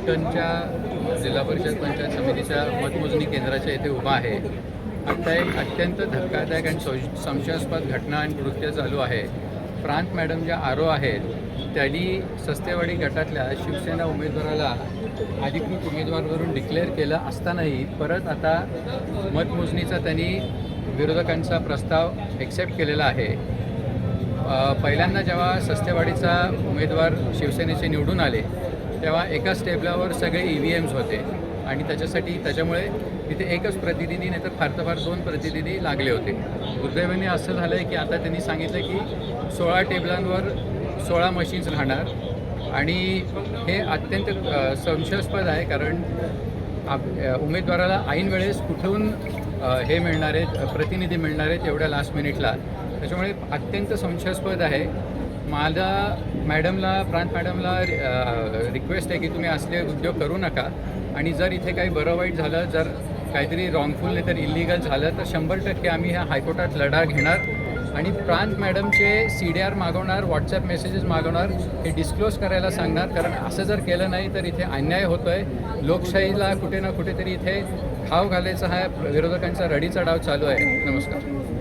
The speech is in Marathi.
पैठणच्या जिल्हा परिषद पंचायत समितीच्या मतमोजणी केंद्राच्या येथे उभा आहे. आता एक अत्यंत धक्कादायक आणि संशयास्पद घटना आणि कृत्य चालू आहे. प्रांत मॅडम ज्या आरो आहेत त्यांनी सस्तेवाडी गटातल्या शिवसेना उमेदवाराला अधिकृत उमेदवारावरून डिक्लेअर केलं असतानाही परत आता मतमोजणीचा त्यांनी विरोधकांचा प्रस्ताव एक्सेप्ट केलेला आहे. पहिल्यांदा जेव्हा सस्तेवाडीचा उमेदवार शिवसेनेचे निवडून आले तेव्हा एकाच टेबलावर सगळे EVMs होते आणि त्याच्यामुळे तिथे एकच प्रतिनिधी नाही तर फार तर फार 2 प्रतिनिधी लागले होते. दुर्दैवाने असं झालं आहे की आता त्यांनी सांगितलं की 16 टेबलांवर 16 मशीन्स राहणार आणि हे अत्यंत संशयास्पद आहे. कारण उमेदवाराला ऐन वेळेस कुठून हे मिळणार आहेत, प्रतिनिधी मिळणार आहेत एवढ्या लास्ट मिनिटला. त्याच्यामुळे अत्यंत संशयास्पद आहे. प्रांत मॅडमला रिक्वेस्ट आहे की तुम्ही असले उद्योग करू नका आणि जर इथे काही बरं वाईट झालं, जर काहीतरी रॉंगफुल नाही तर इलिगल झालं तर 100% आम्ही ह्या हायकोर्टात लढा घेणार आणि प्रांत मॅडमचे CDR मागवणार, व्हॉट्सॲप मेसेजेस मागवणार, हे डिस्क्लोज करायला सांगणार. कारण असं जर केलं नाही तर इथे अन्याय होतो आहे. लोकशाहीला कुठे ना कुठेतरी इथे घाव घालायचा हा विरोधकांचा रडीचा डाव चालू आहे. नमस्कार.